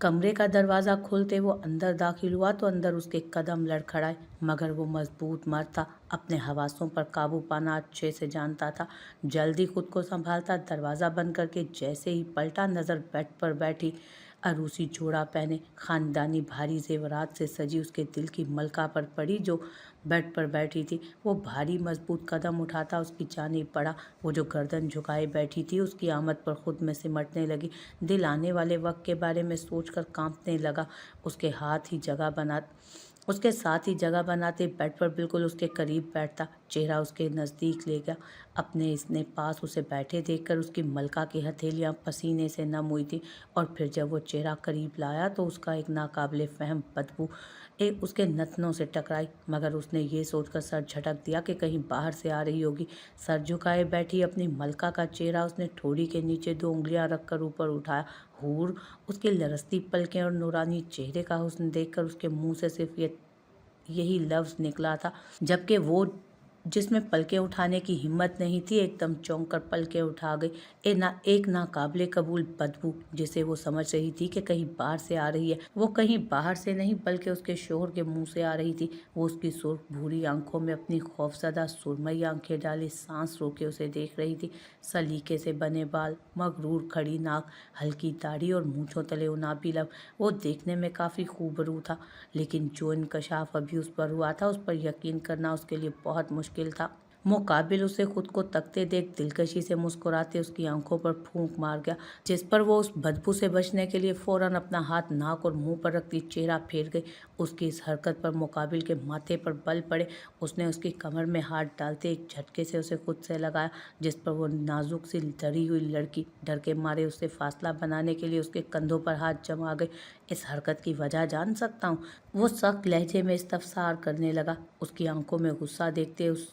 कमरे का दरवाज़ा खुलते वो अंदर दाखिल हुआ तो अंदर उसके कदम लड़खड़ाए, मगर वो मजबूत मर्द था, अपने हवासों पर काबू पाना अच्छे से जानता था। जल्दी खुद को संभालता दरवाज़ा बंद करके जैसे ही पलटा, नज़र बेड पर बैठी अरूसी जोड़ा पहने खानदानी भारी जेवरात से सजी उसके दिल की मलका पर पड़ी, जो बेड पर बैठी थी। वो भारी मजबूत कदम उठाता उसकी जानिब बढ़ा। वो जो गर्दन झुकाए बैठी थी उसकी आमद पर खुद में सिमटने लगी। दिल आने वाले वक्त के बारे में सोचकर कांपने लगा। उसके साथ ही जगह बनाते बेड पर बिल्कुल उसके करीब बैठता, चेहरा उसके नज़दीक ले गया। अपने इसने पास उसे बैठे देखकर उसकी मलका की हथेलियां पसीने से नम हुई थी, और फिर जब वो चेहरा करीब लाया तो उसका एक नाकाबिले फहम बदबू उसके नथनों से टकराई, मगर उसने ये सोचकर सर झटक दिया कि कहीं बाहर से आ रही होगी। सर झुकाए बैठी अपनी मलका का चेहरा उसने ठोड़ी के नीचे 2 उंगलियां रखकर ऊपर उठाया। हूर, उसकी लरसती पलकें और नूरानी चेहरे का हुस्न देखकर उसके मुंह से सिर्फ यही लफ्ज़ निकला था, जबकि वो जिसमें पलकें उठाने की हिम्मत नहीं थी, एकदम चौंक कर पलकें उठा गई। एक नाकाबिले कबूल बदबू, जिसे वो समझ रही थी कि कहीं बाहर से आ रही है, वो कहीं बाहर से नहीं बल्कि उसके शोहर के मुंह से आ रही थी। वो उसकी सुर्ख भूरी आंखों में अपनी खौफजदा सुरमई आंखें डाले सांस रोके उसे देख रही थी। सलीके से बने बाल, मगरूर खड़ी नाक, हल्की दाढ़ी और मूंछों तले उनाबी लब। वो देखने में काफ़ी खूबरू था, लेकिन जो इंकशाफ अभी उस पर हुआ था उस पर यकीन करना उसके लिए बहुत मुश्किल था। मुकाबिल उसे खुद को तकते देख दिलकशी से मुस्कुराते उसकी आंखों पर फूंक मार गया, जिस पर वो उस बदबू से बचने के लिए फौरन अपना हाथ नाक और मुंह पर रखती चेहरा फेर गई। उसकी इस हरकत पर मुकाबिल के माथे पर बल पड़े। उसने उसकी कमर में हाथ डालते एक झटके से उसे खुद से लगाया, जिस पर वो नाजुक सी डरी हुई लड़की डर के मारे उससे फासला बनाने के लिए उसके कंधों पर हाथ जमा गई। इस हरकत की वजह जान सकता हूँ? वो सख्त लहजे में इस्तफसार करने लगा। उसकी आंखों में गुस्सा देखते उस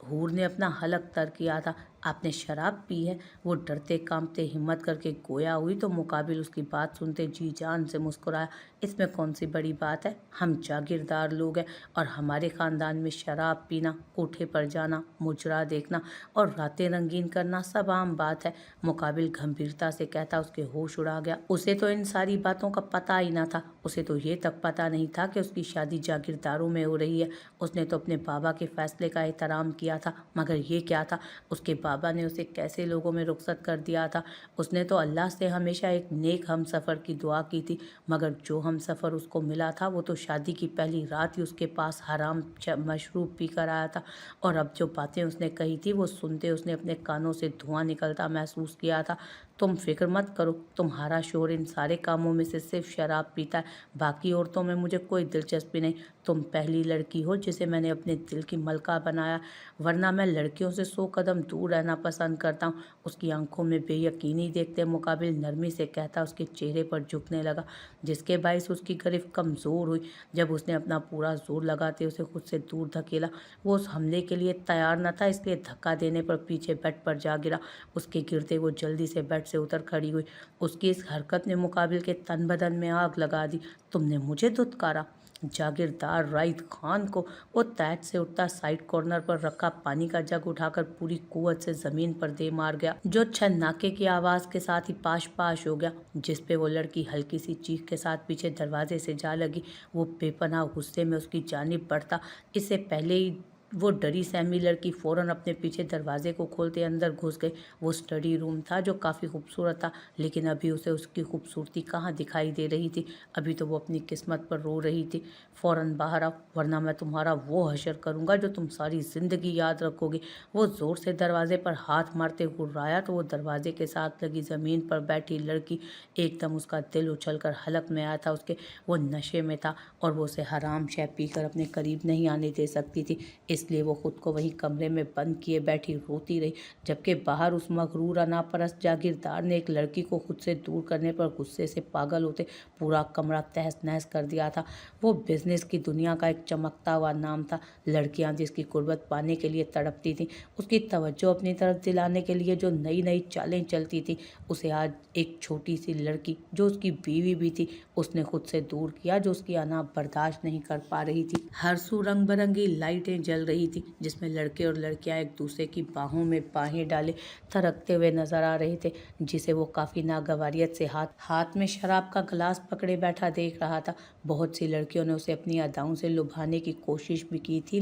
हूर ने अपना हलक तर किया था। आपने शराब पी है? वो डरते कांपते हिम्मत करके गोया हुई तो मुकाबिल उसकी बात सुनते जी जान से मुस्कुराया। इसमें कौन सी बड़ी बात है? हम जागीरदार लोग हैं और हमारे खानदान में शराब पीना, कोठे पर जाना, मुजरा देखना और रातें रंगीन करना सब आम बात है। मुकाबिल गंभीरता से कहता उसके होश उड़ा गया। उसे तो इन सारी बातों का पता ही ना था। उसे तो ये तक पता नहीं था कि उसकी शादी जागीरदारों में हो रही है। उसने तो अपने बाबा के फैसले का एहतराम किया था, मगर ये क्या था? उसके बाबा ने उसे कैसे लोगों में रुखसत कर दिया था? उसने तो अल्लाह से हमेशा एक नेक हम सफ़र की दुआ की थी, मगर जो हम सफ़र उसको मिला था वो तो शादी की पहली रात ही उसके पास हराम मशरूब पी कर आया था। और अब जो बातें उसने कही थी वो सुनते उसने अपने कानों से धुआं निकलता महसूस किया था। तुम फिक्र मत करो, तुम्हारा शोहर इन सारे कामों में से सिर्फ शराब पीता है, बाकी औरतों में मुझे कोई दिलचस्पी नहीं। तुम पहली लड़की हो जिसे मैंने अपने दिल की मलका बनाया, वरना मैं लड़कियों से 100 कदम दूर रहना पसंद करता हूँ। उसकी आंखों में बेयकीनी देखते मुकाबिल नरमी से कहता उसके चेहरे पर झुकने लगा, जिसके बायस उसकी गिरफ्त कमज़ोर हुई। जब उसने अपना पूरा जोर लगाते उसे खुद से दूर धकेला। वो उस हमले के लिए तैयार न था, इसलिए धक्का देने पर पीछे बेड पर जा गिरा। उसके गिरते वो जल्दी से बेड से उतर खड़ी हुई। उसकी इस हरकत ने मुकाबिल के तन बदन में आग लगा दी। तुमने मुझे धुतकारा? जागीरदार राइद खान को? वो तैट से उठता साइड कॉर्नर पर रखा पानी का जग उठाकर पूरी कुव्वत से जमीन पर दे मार गया, जो छन्नाके की आवाज के साथ ही पाश पाश हो गया, जिस पे वो लड़की हल्की सी चीख के साथ पीछे दरवाजे से जा लगी। वो बेपनाह गुस्से में उसकी जानिब बढ़ता। इससे पहले ही वो डरी सहमी लड़की फौरन अपने पीछे दरवाजे को खोलते अंदर घुस गई। वो स्टडी रूम था जो काफ़ी खूबसूरत था, लेकिन अभी उसे उसकी खूबसूरती कहाँ दिखाई दे रही थी। अभी तो वो अपनी किस्मत पर रो रही थी। फ़ौरन बाहर आओ, वरना मैं तुम्हारा वो हशर करूँगा जो तुम सारी ज़िंदगी याद रखोगे। वो ज़ोर से दरवाजे पर हाथ मारते गुर्राया तो वो दरवाजे के साथ लगी ज़मीन पर बैठी लड़की एकदम उसका दिल उछलकर हलक में आया था उसके। वो नशे में था और वो उसे हराम शय पीकर अपने करीब नहीं आने दे सकती थी, इसलिए वो खुद को वहीं कमरे में बंद किए बैठी रोती रही, जबकि बाहर उस मगरूर अनापरस्त जागीरदार ने एक लड़की को खुद से दूर करने पर गुस्से से पागल होते पूरा कमरा तहस नहस कर दिया था। वो बिजनेस की दुनिया का एक चमकता हुआ नाम था। लड़कियां जिसकी कुर्बत पाने के लिए तड़पती थीं, उसकी तवज्जो अपनी तरफ दिलाने के लिए जो नई नई चालें चलती थी, उसे आज एक छोटी सी लड़की जो उसकी बीवी भी थी उसने खुद से दूर किया, जो उसकी अना बर्दाश्त नहीं कर पा रही थी। हर सू रंग बिरंगी लाइटें जल रही थी, जिसमें लड़के और लड़कियां एक दूसरे की बाहों में बाहें डाले थरकते हुए नजर आ रहे थे, जिसे वो काफ़ी नागवारियत से हाथ हाथ में शराब का गिलास पकड़े बैठा देख रहा था। बहुत सी लड़कियों ने उसे अपनी अदाओं से लुभाने की कोशिश भी की थी,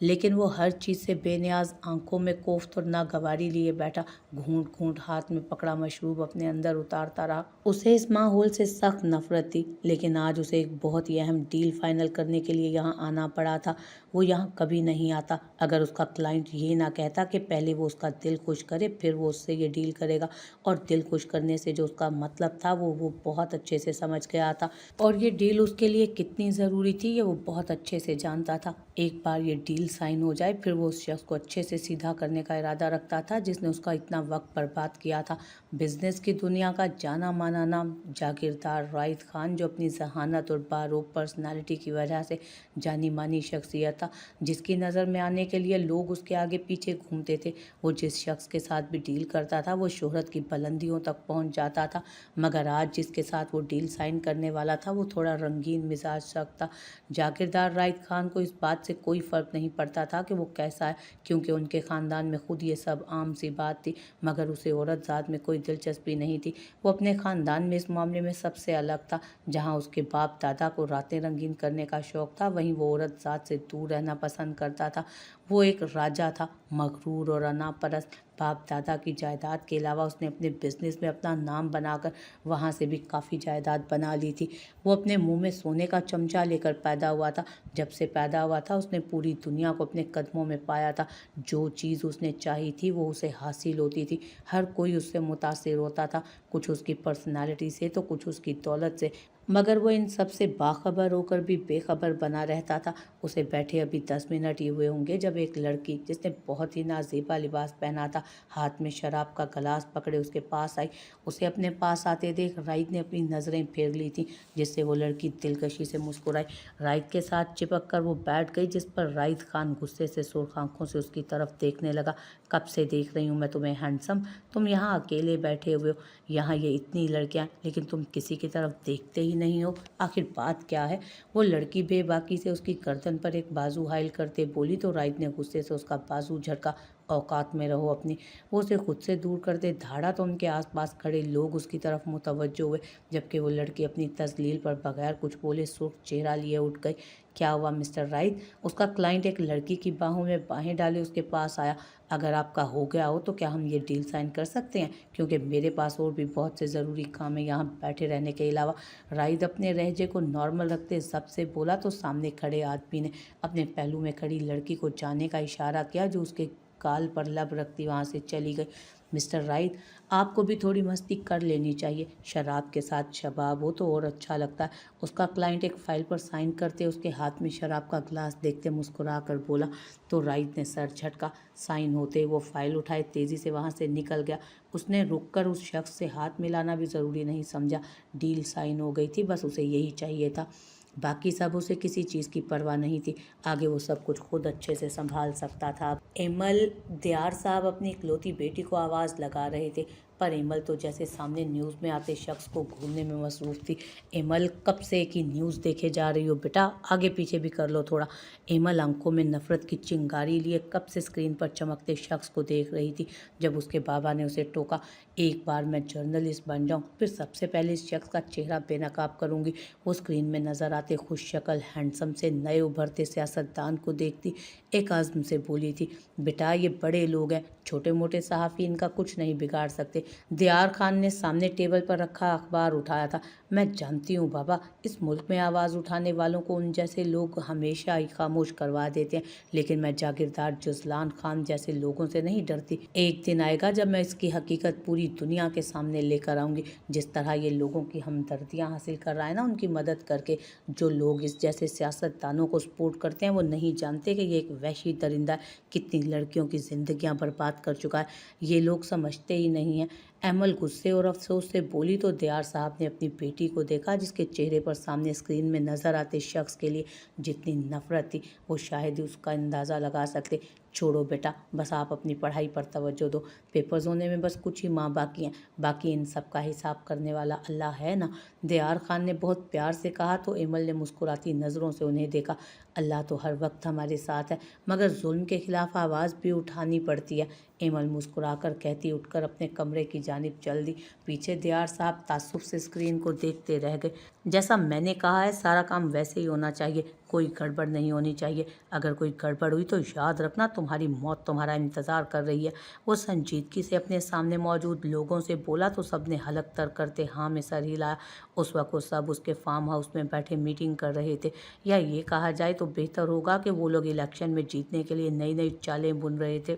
लेकिन वो हर चीज़ से बेनियाज आंखों में कोफ्त और नागवारी लिए बैठा घूंट घूंट हाथ में पकड़ा मशरूब अपने अंदर उतारता रहा। उसे इस माहौल से सख्त नफरत थी, लेकिन आज उसे एक बहुत ही अहम डील फाइनल करने के लिए यहाँ आना पड़ा था। वो यहाँ कभी नहीं आता अगर उसका क्लाइंट ये ना कहता कि पहले वो उसका दिल खुश करे, फिर वो उससे ये डील करेगा। और दिल खुश करने से जो उसका मतलब था वो बहुत अच्छे से समझ गया था, और ये डील उसके लिए कितनी ज़रूरी थी ये वो बहुत अच्छे से जानता था। एक बार ये डील साइन हो जाए, फिर वो उस शख्स को अच्छे से सीधा करने का इरादा रखता था जिसने उसका इतना वक्त बर्बाद किया था। बिजनेस की दुनिया का जाना माना नाम जागीरदार राइद खान, जो अपनी जहानत और बारोब पर्सनालिटी की वजह से जानी मानी शख्सियत था, जिसकी नज़र में आने के लिए लोग उसके आगे पीछे घूमते थे। वो जिस शख्स के साथ भी डील करता था वो शोहरत की बुलंदियों तक पहुंच जाता था, मगर आज जिसके साथ वो डील साइन करने वाला था वो थोड़ा रंगीन मिजाज शख्स था। जागीरदार राइद खान को इस बात से कोई फ़र्क नहीं पड़ता था कि वो कैसा है, क्योंकि उनके ख़ानदान में खुद ये सब आम सी बात थी, मगर उसे औरत ज़ात में कोई दिलचस्पी नहीं थी। वो अपने ख़ानदान में इस मामले में सबसे अलग था। जहाँ उसके बाप दादा को रातें रंगीन करने का शौक़ था, वहीं वो औरत ज़ात से दूर रहना पसंद करता था। वो एक राजा था, मगरूर और अनापरस्त। बाप दादा की जायदाद के अलावा उसने अपने बिजनेस में अपना नाम बनाकर वहाँ से भी काफ़ी जायदाद बना ली थी। वो अपने मुंह में सोने का चमचा लेकर पैदा हुआ था। जब से पैदा हुआ था उसने पूरी दुनिया को अपने कदमों में पाया था। जो चीज़ उसने चाही थी वो उसे हासिल होती थी। हर कोई उससे मुतासिर होता था, कुछ उसकी पर्सनालिटी से तो कुछ उसकी दौलत से, मगर वो इन सब से बाखबर होकर भी बेखबर बना रहता था। उसे बैठे अभी 10 मिनट ही हुए होंगे जब एक लड़की, जिसने बहुत ही नाजेबा लिबास पहना था, हाथ में शराब का गिलास पकड़े उसके पास आई। उसे अपने पास आते देख राइद ने अपनी नज़रें फेर ली थी, जिससे वो लड़की दिलकशी से मुस्कुराई। राइद के साथ चिपक कर वो बैठ गई, जिस पर राइद खान गुस्से से सुर्ख आंखों से उसकी तरफ देखने लगा। कब से देख रही हूँ मैं तुम्हें हैंडसम, तुम यहाँ अकेले बैठे हुए हो, यहाँ ये इतनी लड़कियाँ, लेकिन तुम किसी की तरफ देखते ही नहीं हो, आखिर बात क्या है? वो लड़की बेबाकी से उसकी गर्दन पर एक बाजू हाइल करते बोली, तो राइद ने गुस्से से उसका बाजू झटका। औकात में रहो अपनी। वो उसे खुद से दूर करते धाड़ा तो उनके आसपास खड़े लोग उसकी तरफ मुतवज्जो हुए, जबकि वो लड़की अपनी तस्लील पर बगैर कुछ बोले सुर्ख चेहरा लिए उठ गई। क्या हुआ मिस्टर राइद? उसका क्लाइंट एक लड़की की बाहों में बाहें डाले उसके पास आया। अगर आपका हो गया हो तो क्या हम ये डील साइन कर सकते हैं, क्योंकि मेरे पास और भी बहुत से ज़रूरी काम है यहाँ बैठे रहने के अलावा। राइद अपने लहजे को नॉर्मल रखते सबसे बोला, तो सामने खड़े आदमी ने अपने पहलू में खड़ी लड़की को जाने का इशारा किया, जो उसके गाल पर लब रखती वहाँ से चली गई। मिस्टर राइद, आपको भी थोड़ी मस्ती कर लेनी चाहिए, शराब के साथ शबाब हो तो और अच्छा लगता है। उसका क्लाइंट एक फाइल पर साइन करते उसके हाथ में शराब का गिलास देखते मुस्कुरा कर बोला, तो राइद ने सर झटका। साइन होते वो फाइल उठाए तेज़ी से वहाँ से निकल गया। उसने रुककर उस शख्स से हाथ मिलाना भी ज़रूरी नहीं समझा। डील साइन हो गई थी, बस उसे यही चाहिए था। बाकी सब उसे किसी चीज़ की परवाह नहीं थी। आगे वो सब कुछ खुद अच्छे से संभाल सकता था। एमल दियार साहब अपनी इकलौती बेटी को आवाज़ लगा रहे थे, पर एमल तो जैसे सामने न्यूज़ में आते शख्स को घूरने में मसरूफ़ थी। एमल, कब से की न्यूज़ देखे जा रही हो बेटा, आगे पीछे भी कर लो थोड़ा। एमल आंखों में नफ़रत की चिंगारी लिए कब से स्क्रीन पर चमकते शख्स को देख रही थी, जब उसके बाबा ने उसे टोका, एक बार मैं जर्नलिस्ट बन जाऊँ फिर सबसे पहले इस शख्स का चेहरा बेनकाब करूँगी। वो स्क्रीन में नज़र आते खुश शक्ल हैंडसम से नए उभरते सियासतदान को देखती एक आज़म से बोली थी, बेटा ये बड़े लोग हैं, छोटे मोटे सहाफ़ी इनका कुछ नहीं बिगाड़ सकते। दियार खान ने सामने टेबल पर रखा अखबार उठाया था। मैं जानती हूँ बाबा, इस मुल्क में आवाज़ उठाने वालों को उन जैसे लोग हमेशा ही खामोश करवा देते हैं, लेकिन मैं जागीरदार जसलान खान जैसे लोगों से नहीं डरती। एक दिन आएगा जब मैं इसकी हकीकत पूरी दुनिया के सामने लेकर आऊँगी। जिस तरह ये लोगों की हमदर्दियाँ हासिल कर रहा है ना, उनकी मदद करके। जो लोग इस जैसे सियासतदानों को सपोर्ट करते हैं वो नहीं जानते कि ये एक वहशी दरिंदा कितनी लड़कियों की ज़िंदगियाँ बर्बाद कर चुका है। ये लोग समझते ही नहीं हैं। ایمل غصے اور افسوس سے بولی تو دیار صاحب نے اپنی بیٹی کو دیکھا جس کے چہرے پر سامنے اسکرین میں نظر آتے شخص کے لیے جتنی نفرت تھی وہ شاید ہی اس کا اندازہ لگا سکتے۔ چھوڑو بیٹا، بس آپ اپنی پڑھائی پر توجہ دو، پیپرز ہونے میں بس کچھ ہی ماہ باقی ہیں، باقی ان سب کا حساب کرنے والا اللہ ہے نا، دیار خان نے بہت پیار سے کہا تو ایمل نے مسکراتی نظروں سے انہیں دیکھا۔ اللہ تو ہر وقت ہمارے ساتھ ہے، مگر ظلم کے خلاف آواز بھی اٹھانی پڑتی ہے، ایمل مسکرا کر کہتی اٹھ کر اپنے کمرے کی جانب چل دی۔ پیچھے دیار صاحب تعصب سے اسکرین کو دیکھتے رہ گئے۔ جیسا میں نے کہا ہے سارا کام ویسے ہی ہونا چاہیے، کوئی گڑبڑ نہیں ہونی چاہیے، اگر کوئی گڑبڑ ہوئی تو یاد رکھنا تمہاری موت تمہارا انتظار کر رہی ہے۔ وہ سنجیدگی سے اپنے سامنے موجود لوگوں سے بولا تو سب نے حلق تر کرتے ہاں میں سر ہلایا۔ اس وقت وہ سب اس کے فارم ہاؤس میں بیٹھے میٹنگ کر رہے تھے، یا یہ کہا جائے تو بہتر ہوگا کہ وہ لوگ الیکشن میں جیتنے کے لیے نئی نئی چالیں بن رہے تھے۔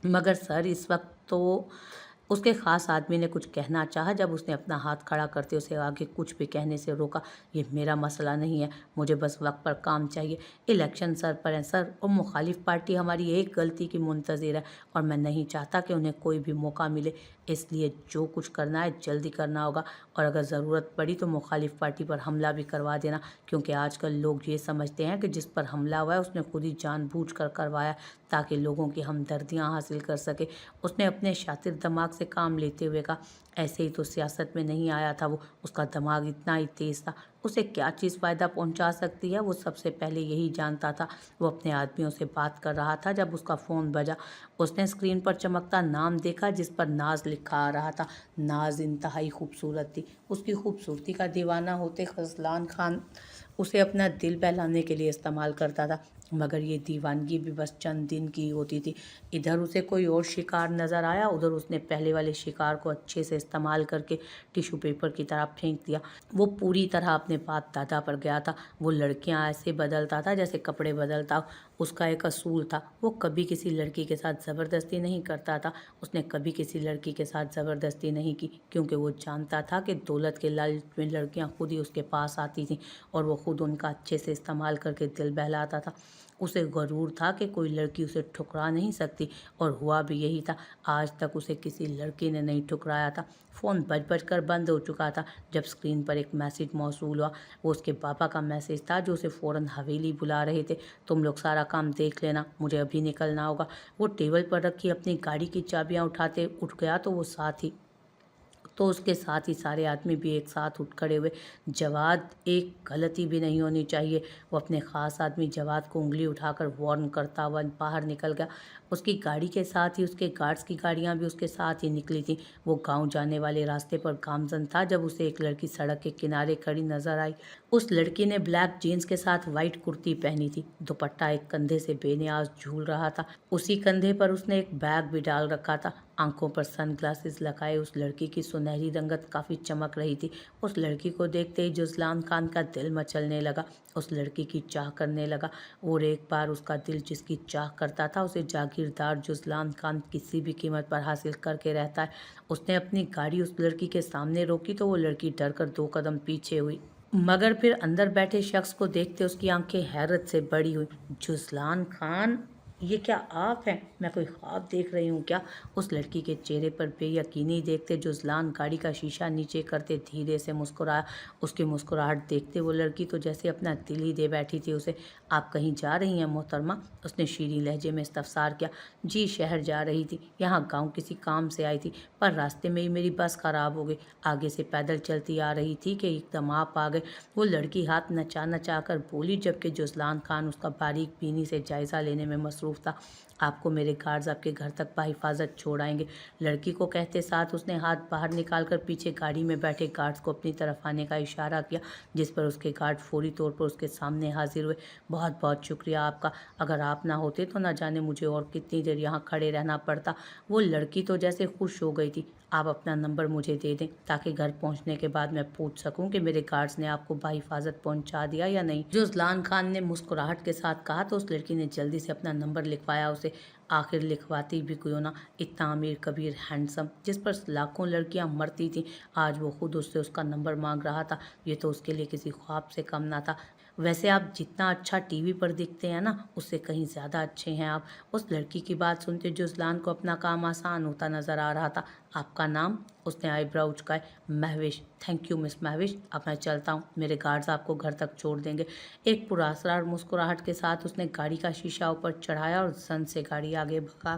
مگر سر اس وقت تو اس کے خاص آدمی نے کچھ کہنا چاہا، جب اس نے اپنا ہاتھ کھڑا کرتے اسے آگے کچھ بھی کہنے سے روکا۔ یہ میرا مسئلہ نہیں ہے، مجھے بس وقت پر کام چاہیے، الیکشن سر پر ہیں سر، اور مخالف پارٹی ہماری ایک غلطی کی منتظر ہے اور میں نہیں چاہتا کہ انہیں کوئی بھی موقع ملے، اس لیے جو کچھ کرنا ہے جلدی کرنا ہوگا، اور اگر ضرورت پڑی تو مخالف پارٹی پر حملہ بھی کروا دینا، کیونکہ آج کل لوگ یہ سمجھتے ہیں کہ جس پر حملہ ہوا ہے اس نے خود ہی جان بوجھ کر کروایا تاکہ لوگوں کی ہمدردیاں حاصل کر سکے۔ اس نے اپنے شاطر دماغ سے کام لیتے ہوئے کہا، ایسے ہی تو سیاست میں نہیں آیا تھا وہ، اس کا دماغ اتنا ہی تیز تھا، اسے کیا چیز فائدہ پہنچا سکتی ہے وہ سب سے پہلے یہی جانتا تھا۔ وہ اپنے آدمیوں سے بات کر رہا تھا جب اس کا فون بجا۔ اس نے اسکرین پر چمکتا نام دیکھا جس پر ناز لکھا آ رہا تھا۔ ناز انتہائی خوبصورت تھی، اس کی خوبصورتی کا دیوانہ ہوتے غزلان خان اسے اپنا دل بہلانے کے لیے استعمال کرتا تھا، مگر یہ دیوانگی بھی بس چند دن کی ہوتی تھی۔ ادھر اسے کوئی اور شکار نظر آیا، ادھر اس نے پہلے والے شکار کو اچھے سے استعمال کر کے ٹیشو پیپر کی طرح پھینک دیا۔ وہ پوری طرح اپنے باپ دادا پر گیا تھا، وہ لڑکیاں ایسے بدلتا تھا جیسے کپڑے بدلتا ہو۔ اس کا ایک اصول تھا، وہ کبھی کسی لڑکی کے ساتھ زبردستی نہیں کرتا تھا، اس نے کبھی کسی لڑکی کے ساتھ زبردستی نہیں کی، کیونکہ وہ جانتا تھا کہ دولت کے لالچ میں لڑکیاں خود ہی اس کے پاس آتی تھیں اور وہ خود ان کا اچھے سے استعمال کر کے دل بہلاتا تھا۔ اسے غرور تھا کہ کوئی لڑکی اسے ٹھکرا نہیں سکتی، اور ہوا بھی یہی تھا، آج تک اسے کسی لڑکی نے نہیں ٹھکرایا تھا۔ فون بج بج کر بند ہو چکا تھا جب اسکرین پر ایک میسج موصول ہوا۔ وہ اس کے پاپا کا میسج تھا جو اسے فوراً حویلی بلا رہے تھے۔ تم لوگ سارا کام دیکھ لینا، مجھے ابھی نکلنا ہوگا۔ وہ ٹیبل پر رکھی اپنی گاڑی کی چابیاں اٹھاتے اٹھ گیا تو اس کے ساتھ ہی سارے آدمی بھی ایک ساتھ اٹھ کھڑے ہوئے۔ جواد، ایک غلطی بھی نہیں ہونی چاہیے، وہ اپنے خاص آدمی جواد کو انگلی اٹھا کر وارن کرتا ہوا باہر نکل گیا۔ اس کی گاڑی کے ساتھ ہی اس کے گارڈز کی گاڑیاں بھی اس کے ساتھ ہی نکلی تھیں۔ وہ گاؤں جانے والے راستے پر گامزن تھا جب اسے ایک لڑکی سڑک کے کنارے کھڑی نظر آئی۔ اس لڑکی نے بلیک جینز کے ساتھ وائٹ کرتی پہنی تھی، دوپٹہ ایک کندھے سے بے نیاز جھول رہا تھا، اسی کندھے پر اس نے ایک بیگ بھی ڈال رکھا تھا۔ آنکھوں پر سن گلاسز لگائے اس لڑکی کی سنہری رنگت کافی چمک رہی تھی۔ اس لڑکی کو دیکھتے ہی جزلان خان کا دل مچلنے لگا، اس لڑکی کی چاہ کرنے لگا، اور ایک بار اس کا دل جس کی چاہ کرتا تھا اسے جاگیردار جزلان خان کسی بھی قیمت پر حاصل کر کے رہتا ہے۔ اس نے اپنی گاڑی اس لڑکی کے سامنے روکی تو وہ لڑکی ڈر کر 2 قدم پیچھے ہوئی، مگر پھر اندر بیٹھے شخص کو دیکھتے اس کی آنکھیں حیرت سے بڑی ہوئی۔ جزلان خان، یہ کیا آپ ہیں؟ میں کوئی خواب دیکھ رہی ہوں کیا؟ اس لڑکی کے چہرے پر بے یقینی دیکھتے جزلان گاڑی کا شیشہ نیچے کرتے دھیرے سے مسکرایا۔ اس کی مسکراہٹ دیکھتے وہ لڑکی تو جیسے اپنا دل ہی دے بیٹھی تھی اسے۔ آپ کہیں جا رہی ہیں محترمہ؟ اس نے شیریں لہجے میں استفسار کیا۔ جی، شہر جا رہی تھی، یہاں گاؤں کسی کام سے آئی تھی، پر راستے میں ہی میری بس خراب ہو گئی، آگے سے پیدل چلتی آ رہی تھی کہ ایک دم آپ آ گئے۔ وہ لڑکی ہاتھ نچا نچا کر بولی، جبکہ جزلان خان اس کا باریک بینی سے جائزہ لینے میں مصروف تھا۔ آپ کو میرے گارڈز آپ کے گھر تک بحفاظت چھوڑ آئیں گے، لڑکی کو کہتے ساتھ اس نے ہاتھ باہر نکال کر پیچھے گاڑی میں بیٹھے گارڈز کو اپنی طرف آنے کا اشارہ کیا، جس پر اس کے گارڈ فوری طور پر اس کے سامنے حاضر ہوئے۔ بہت بہت شکریہ آپ کا، اگر آپ نہ ہوتے تو نہ جانے مجھے اور کتنی دیر یہاں کھڑے رہنا پڑتا۔ وہ لڑکی تو جیسے خوش ہو گئی تھی۔ آپ اپنا نمبر مجھے دے دیں تاکہ گھر پہنچنے کے بعد میں پوچھ سکوں کہ میرے گارڈز نے آپ کو بحفاظت پہنچا دیا یا نہیں۔ جزلان خان نے مسکراہٹ کے ساتھ کہا تو اس لڑکی نے جلدی سے اپنا نمبر لکھوایا اسے۔ آخر لکھواتی بھی کیوں نہ، اتنا امیر کبیر ہینڈسم جس پر لاکھوں لڑکیاں مرتی تھیں، آج وہ خود اس سے اس کا نمبر مانگ رہا تھا، یہ تو اس کے لیے کسی خواب سے کم نہ تھا۔ वैसे आप जितना अच्छा टीवी पर दिखते हैं ना, उससे कहीं ज़्यादा अच्छे हैं आप। उस लड़की की बात सुनते जुज़लान को अपना काम आसान होता नज़र आ रहा था। आपका नाम? उसने आईब्रो उचकाए। Mahvish. Thank you miss Mahvish, अब मैं चलता हूँ, मेरे गार्ड्स आपको घर तक छोड़ देंगे। एक पुरस्कार मुस्कुराहट के साथ उसने गाड़ी का शीशा ऊपर चढ़ाया और जन से गाड़ी आगे भगा